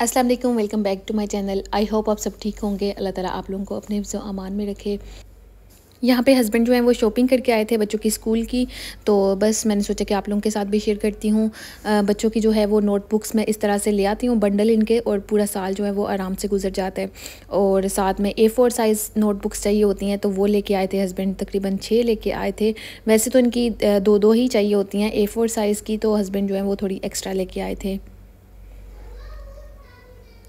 अस्सलाम वालेकुम, welcome back to my channel. I hope आप सब ठीक होंगे। अल्लाह ताला आप लोगों को अपने हिफ्ज़ व अमान में रखे। यहाँ पे हस्बैंड जो हैं वो शॉपिंग करके आए थे बच्चों की स्कूल की, तो बस मैंने सोचा कि आप लोगों के साथ भी शेयर करती हूँ। बच्चों की जो है वो नोटबुक्स मैं इस तरह से ले आती हूँ बंडल इनके, और पूरा साल जो है वो आराम से गुजर जाता है। और साथ में A4 साइज़ नोटबुक्स चाहिए होती हैं, तो वो लेके आए थे हस्बैंड, तकरीबन 6 लेके आए थे। वैसे तो इनकी दो दो ही चाहिए होती हैं A4 साइज़ की, तो हस्बैंड जो है वो थोड़ी एक्स्ट्रा लेके आए थे।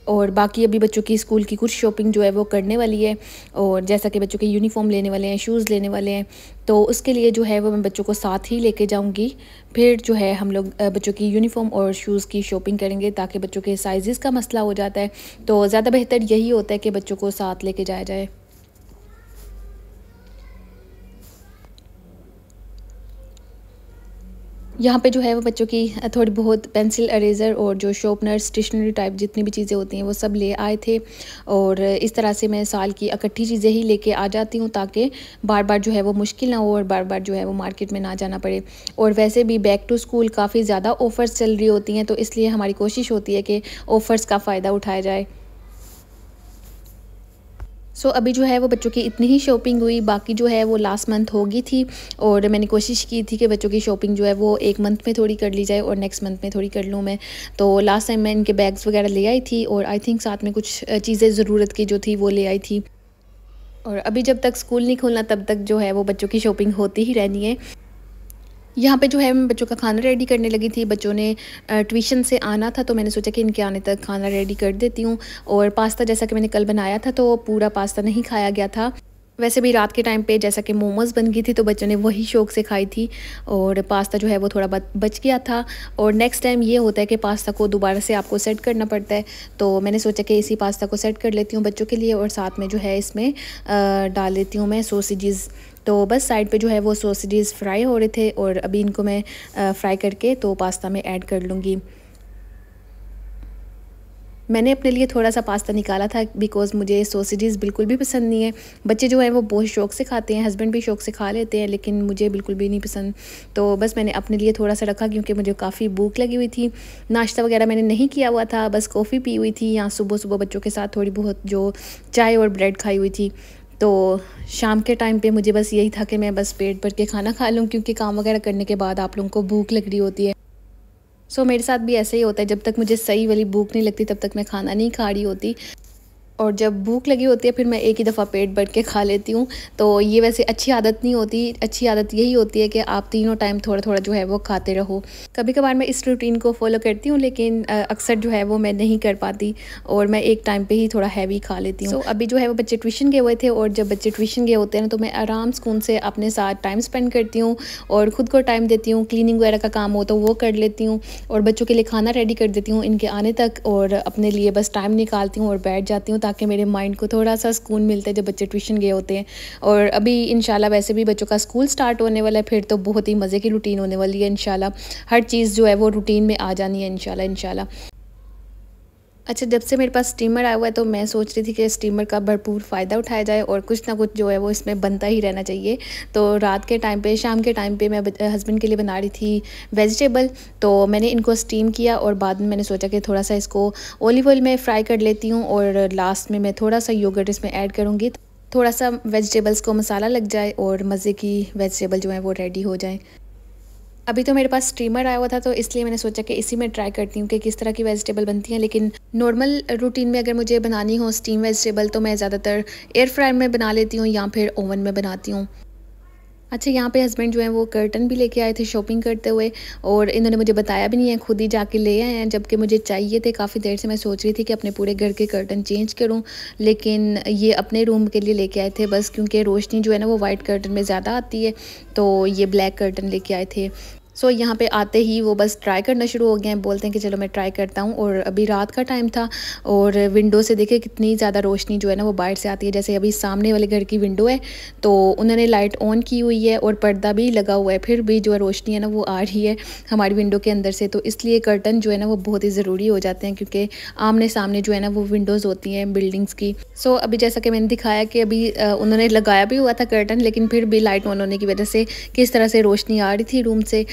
और बाकी अभी बच्चों की स्कूल की कुछ शॉपिंग जो है वो करने वाली है, और जैसा कि बच्चों के यूनिफ़ॉर्म लेने वाले हैं, शूज़ लेने वाले हैं, तो उसके लिए जो है वो मैं बच्चों को साथ ही लेके जाऊंगी। फिर जो है हम लोग बच्चों की यूनिफ़ॉर्म और शूज़ की शॉपिंग करेंगे, ताकि बच्चों के साइज़ का मसला हो जाता है, तो ज़्यादा बेहतर यही होता है कि बच्चों को साथ लेके जाया जाए। यहाँ पे जो है वो बच्चों की थोड़ी बहुत पेंसिल, इरेज़र और जो शॉर्पनर, स्टेशनरी टाइप जितनी भी चीज़ें होती हैं वो सब ले आए थे। और इस तरह से मैं साल की इकट्ठी चीज़ें ही लेके आ जाती हूँ, ताकि बार बार जो है वो मुश्किल ना हो और बार बार जो है वो मार्केट में ना जाना पड़े। और वैसे भी बैक टू स्कूल काफ़ी ज़्यादा ऑफ़र्स चल रही होती हैं, तो इसलिए हमारी कोशिश होती है कि ऑफ़र्स का फ़ायदा उठाया जाए। अभी जो है वो बच्चों की इतनी ही शॉपिंग हुई, बाकी जो है वो लास्ट मंथ हो गई थी। और मैंने कोशिश की थी कि बच्चों की शॉपिंग जो है वो एक मंथ में थोड़ी कर ली जाए और नेक्स्ट मंथ में थोड़ी कर लूँ मैं। तो लास्ट टाइम मैं इनके बैग्स वगैरह ले आई थी, और आई थिंक साथ में कुछ चीज़ें ज़रूरत की जो थी वो ले आई थी। और अभी जब तक स्कूल नहीं खुलना तब तक जो है वो बच्चों की शॉपिंग होती ही रहनी है। यहाँ पे जो है मैं बच्चों का खाना रेडी करने लगी थी। बच्चों ने ट्यूशन से आना था, तो मैंने सोचा कि इनके आने तक खाना रेडी कर देती हूँ। और पास्ता जैसा कि मैंने कल बनाया था, तो पूरा पास्ता नहीं खाया गया था। वैसे भी रात के टाइम पे जैसा कि मोमोज़ बन गई थी, तो बच्चों ने वही शौक से खाई थी, और पास्ता जो है वो थोड़ा बच गया था। और नेक्स्ट टाइम ये होता है कि पास्ता को दोबारा से आपको सेट करना पड़ता है, तो मैंने सोचा कि इसी पास्ता को सेट कर लेती हूँ बच्चों के लिए, और साथ में जो है इसमें डाल लेती हूँ मैं सॉसेजेस। तो बस साइड पे जो है वो सॉसेजेस फ्राई हो रहे थे, और अभी इनको मैं फ्राई करके तो पास्ता में ऐड कर लूँगी। मैंने अपने लिए थोड़ा-सा पास्ता निकाला था, बिकॉज़ मुझे सॉसेजेस बिल्कुल भी पसंद नहीं है। बच्चे जो हैं वो बहुत शौक से खाते हैं, हस्बैंड भी शौक से खा लेते हैं, लेकिन मुझे बिल्कुल भी नहीं पसंद। तो बस मैंने अपने लिए थोड़ा-सा रखा, क्योंकि मुझे काफ़ी भूख लगी हुई थी। नाश्ता वगैरह मैंने नहीं किया हुआ था, बस कॉफ़ी पी हुई थी, या सुबह-सुबह बच्चों के साथ थोड़ी बहुत जो चाय और ब्रेड खाई हुई थी। तो शाम के टाइम पे मुझे बस यही था कि मैं बस पेट भर के खाना खा लूँ, क्योंकि काम वगैरह करने के बाद आप लोगों को भूख लग रही होती है। मेरे साथ भी ऐसे ही होता है, जब तक मुझे सही वाली भूख नहीं लगती तब तक मैं खाना नहीं खा रही होती। और जब भूख लगी होती है फिर मैं एक ही दफ़ा पेट भर के खा लेती हूँ। तो ये वैसे अच्छी आदत नहीं होती, अच्छी आदत यही होती है कि आप तीनों टाइम थोड़ा-थोड़ा जो है वो खाते रहो। कभी-कभार मैं इस रूटीन को फ़ॉलो करती हूँ, लेकिन अक्सर जो है वो मैं नहीं कर पाती, और मैं एक टाइम पे ही थोड़ा हैवी खा लेती हूँ। अभी जो है वो बच्चे ट्यूशन गए हुए थे, और जब बच्चे ट्यूशन गए होते हैं ना, तो मैं आराम सुकून से अपने साथ टाइम स्पेंड करती हूँ, और ख़ुद को टाइम देती हूँ। क्लीनिंग वगैरह का काम हो तो वो कर लेती हूँ, और बच्चों के लिए खाना रेडी कर देती हूँ इनके आने तक, और अपने लिए बस टाइम निकालती हूँ और बैठ जाती हूँ, ताकि मेरे माइंड को थोड़ा-सा सुकून मिलता है जब बच्चे ट्यूशन गए होते हैं। और अभी इंशाल्लाह वैसे भी बच्चों का स्कूल स्टार्ट होने वाला है, फिर तो बहुत ही मज़े की रूटीन होने वाली है इंशाल्लाह। हर चीज़ जो है वो रूटीन में आ जानी है इंशाल्लाह इंशाल्लाह। अच्छा, जब से मेरे पास स्टीमर आया हुआ है, तो मैं सोच रही थी कि स्टीमर का भरपूर फ़ायदा उठाया जाए, और कुछ ना कुछ जो है वो इसमें बनता ही रहना चाहिए। तो रात के टाइम पे, शाम के टाइम पे मैं हस्बैंड के लिए बना रही थी वेजिटेबल, तो मैंने इनको स्टीम किया, और बाद में मैंने सोचा कि थोड़ा-सा इसको ऑलिव ऑयल में फ्राई कर लेती हूँ, और लास्ट में मैं थोड़ा-सा योगर्ट इसमें ऐड करूँगी। थोड़ा-सा वेजिटेबल्स को मसाला लग जाए, और मज़े की वेजिटेबल जो है वो रेडी हो जाएँ। अभी तो मेरे पास स्टीमर आया हुआ था, तो इसलिए मैंने सोचा कि इसी में ट्राई करती हूँ कि किस तरह की वेजिटेबल बनती हैं। लेकिन नॉर्मल रूटीन में अगर मुझे बनानी हो स्टीम वेजिटेबल, तो मैं ज़्यादातर एयर फ्रायर में बना लेती हूँ, या फिर ओवन में बनाती हूँ। अच्छा, यहाँ पे हस्बैंड जो हैं वो कर्टन भी लेके आए थे शॉपिंग करते हुए, और इन्होंने मुझे बताया भी नहीं है, खुद ही जाके ले आए हैं, जबकि मुझे चाहिए थे। काफ़ी देर से मैं सोच रही थी कि अपने पूरे घर के कर्टन चेंज करूँ, लेकिन ये अपने रूम के लिए लेके आए थे बस, क्योंकि रोशनी जो है ना वो वाइट कर्टन में ज़्यादा आती है, तो ये ब्लैक कर्टन लेके आए थे। यहाँ पे आते ही वो बस ट्राई करना शुरू हो गए हैं, बोलते हैं कि चलो मैं ट्राई करता हूँ। और अभी रात का टाइम था, और विंडो से देखिए कितनी ज़्यादा रोशनी जो है ना वो बाहर से आती है। जैसे अभी सामने वाले घर की विंडो है, तो उन्होंने लाइट ऑन की हुई है और पर्दा भी लगा हुआ है, फिर भी जो है रोशनी है ना वो आ रही है हमारी विंडो के अंदर से। तो इसलिए कर्टन जो है ना वो बहुत ही ज़रूरी हो जाते हैं, क्योंकि आमने सामने जो है ना वो विंडोज़ होती हैं बिल्डिंग्स की। अभी जैसा कि मैंने दिखाया कि अभी उन्होंने लगाया भी हुआ था कर्टन, लेकिन फिर भी लाइट ऑन होने की वजह से किस तरह से रोशनी आ रही थी रूम से।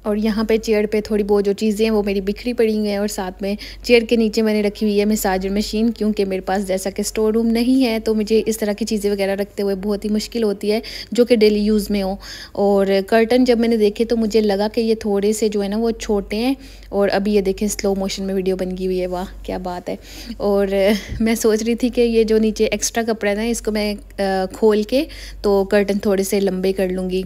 और यहाँ पे चेयर पे थोड़ी बहुत जो चीज़ें हैं वो मेरी बिखरी पड़ी हुई हैं, और साथ में चेयर के नीचे मैंने रखी हुई है मसाजर मशीन, क्योंकि मेरे पास जैसा कि स्टोर रूम नहीं है तो मुझे इस तरह की चीज़ें वगैरह रखते हुए बहुत ही मुश्किल होती है जो कि डेली यूज़ में हो। और कर्टन जब मैंने देखे तो मुझे लगा कि ये थोड़े से जो है ना वो छोटे हैं, और अभी ये देखें स्लो मोशन में वीडियो बन गई हुई है, वाह क्या बात है। और मैं सोच रही थी कि ये जो नीचे एक्स्ट्रा कपड़ा है ना इसको मैं खोल के तो कर्टन थोड़े से लंबे कर लूँगी,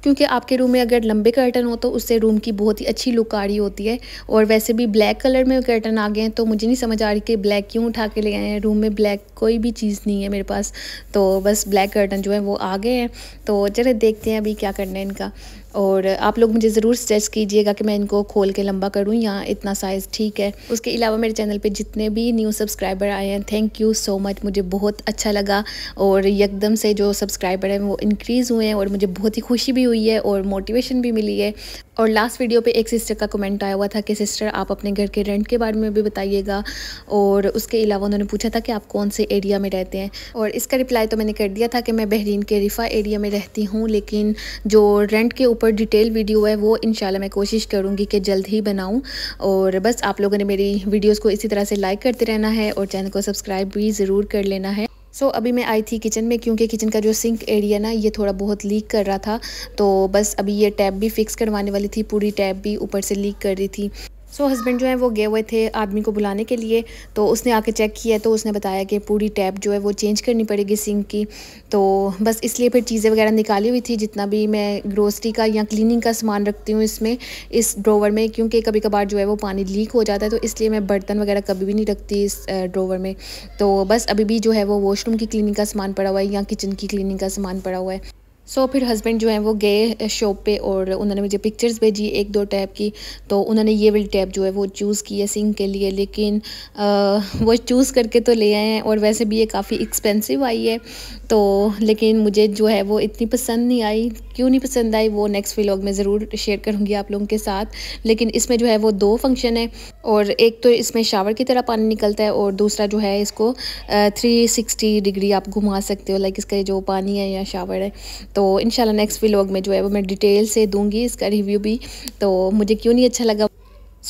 क्योंकि आपके रूम में अगर लंबे कर्टन हो तो उससे रूम की बहुत ही अच्छी लुक आ रही होती है। और वैसे भी ब्लैक कलर में कर्टन आ गए हैं तो मुझे नहीं समझ आ रही कि ब्लैक क्यों उठा के ले आए हैं। रूम में ब्लैक कोई भी चीज़ नहीं है मेरे पास, तो बस ब्लैक कर्टन जो है वो आ गए हैं। तो चलिए देखते हैं अभी क्या करना है इनका। और आप लोग मुझे ज़रूर सजेस्ट कीजिएगा कि मैं इनको खोल के लंबा करूं या इतना साइज़ ठीक है। उसके अलावा मेरे चैनल पे जितने भी न्यू सब्सक्राइबर आए हैं, थैंक यू सो मच, मुझे बहुत अच्छा लगा। और एकदम से जो सब्सक्राइबर हैं वो इंक्रीज़ हुए हैं और मुझे बहुत ही खुशी भी हुई है और मोटिवेशन भी मिली है। और लास्ट वीडियो पे एक सिस्टर का कमेंट आया हुआ था कि सिस्टर आप अपने घर के रेंट के बारे में भी बताइएगा, और उसके अलावा उन्होंने पूछा था कि आप कौन से एरिया में रहते हैं। और इसका रिप्लाई तो मैंने कर दिया था कि मैं बहरीन के रिफ़ा एरिया में रहती हूँ, लेकिन जो रेंट के ऊपर डिटेल वीडियो है वो इंशाल्लाह मैं कोशिश करूँगी कि जल्द ही बनाऊँ। और बस आप लोगों ने मेरी वीडियोज़ को इसी तरह से लाइक करते रहना है और चैनल को सब्सक्राइब भी ज़रूर कर लेना है। अभी मैं आई थी किचन में, क्योंकि किचन का जो सिंक एरिया ना ये थोड़ा बहुत लीक कर रहा था, तो बस अभी ये टैप भी फिक्स करवाने वाली थी, पूरी टैप भी ऊपर से लीक कर रही थी। हस्बैंड जो है वो गए हुए थे आदमी को बुलाने के लिए, तो उसने आके चेक किया तो उसने बताया कि पूरी टैप जो है वो चेंज करनी पड़ेगी सिंक की। तो बस इसलिए फिर चीज़ें वगैरह निकाली हुई थी, जितना भी मैं ग्रोसरी का या क्लीनिंग का सामान रखती हूँ इसमें, इस ड्रोवर में, क्योंकि कभी कभार जो है वो पानी लीक हो जाता है, तो इसलिए मैं बर्तन वगैरह कभी भी नहीं रखती इस ड्रोवर में। तो बस अभी भी जो है वो वॉशरूम की क्लीनिंग का सामान पड़ा हुआ है या किचन की क्लीनिंग का सामान पड़ा हुआ है। फिर हस्बैंड जो है वो गए शॉप पे और उन्होंने मुझे पिक्चर्स भेजी एक दो टैप की, तो उन्होंने ये वाली टैप जो है वो चूज़ की है सिंक के लिए, लेकिन वो चूज़ करके तो ले आए हैं और वैसे भी ये काफ़ी एक्सपेंसिव आई है। तो लेकिन मुझे जो है वो इतनी पसंद नहीं आई, क्यों नहीं पसंद आई वो नेक्स्ट व्लॉग में ज़रूर शेयर करूँगी आप लोगों के साथ। लेकिन इसमें जो है वो दो फंक्शन है, और एक तो इसमें शावर की तरह पानी निकलता है, और दूसरा जो है इसको 360 डिग्री आप घुमा सकते हो, लाइक इसका जो पानी है या शावर है। तो इंशाल्लाह नेक्स्ट व्लॉग में जो है वो मैं डिटेल से दूंगी इसका रिव्यू भी। तो मुझे क्यों नहीं अच्छा लगा।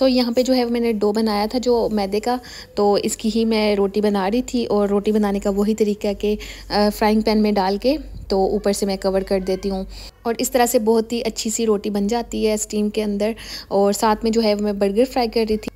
यहाँ पे जो है मैंने डो बनाया था जो मैदे का, तो इसकी ही मैं रोटी बना रही थी। और रोटी बनाने का वही तरीका है कि फ्राइंग पैन में डाल के तो ऊपर से मैं कवर कर देती हूँ, और इस तरह से बहुत ही अच्छी सी रोटी बन जाती है स्टीम के अंदर। और साथ में जो है मैं बर्गर फ्राई कर रही थी।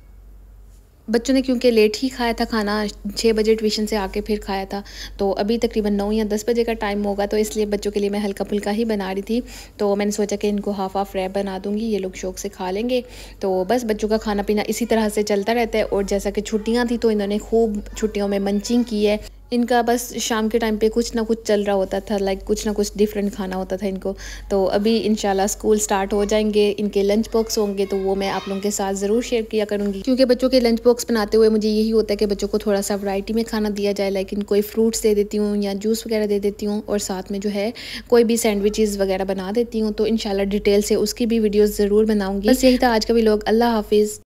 बच्चों ने क्योंकि लेट ही खाया था खाना, 6 बजे ट्यूशन से आके फिर खाया था, तो अभी तकरीबन 9 या 10 बजे का टाइम होगा, तो इसलिए बच्चों के लिए मैं हल्का फुल्का ही बना रही थी। तो मैंने सोचा कि इनको हाफ रैप बना दूंगी, ये लोग शौक से खा लेंगे। तो बस बच्चों का खाना पीना इसी तरह से चलता रहता है। और जैसा कि छुट्टियाँ थी तो इन्होंने खूब छुट्टियों में मंचिंग की है। इनका बस शाम के टाइम पे कुछ ना कुछ चल रहा होता था, लाइक कुछ ना कुछ डिफरेंट खाना होता था इनको। तो अभी इंशाल्लाह स्कूल स्टार्ट हो जाएंगे, इनके लंच बॉक्स होंगे, तो वो मैं आप लोगों के साथ ज़रूर शेयर किया करूँगी, क्योंकि बच्चों के लंच बॉक्स बनाते हुए मुझे यही होता है कि बच्चों को थोड़ा सा वैरायटी में खाना दिया जाए, लाइक इनको कोई फ्रूट्स दे देती हूँ या जूस वगैरह दे देती हूँ, और साथ में जो है कोई भी सैंडविचेज़ वगैरह बना देती हूँ। तो इंशाल्लाह डिटेल से उसकी भी वीडियोज़ ज़रूर बनाऊँगी। बस यही था आज का व्लॉग। अल्लाह हाफिज़।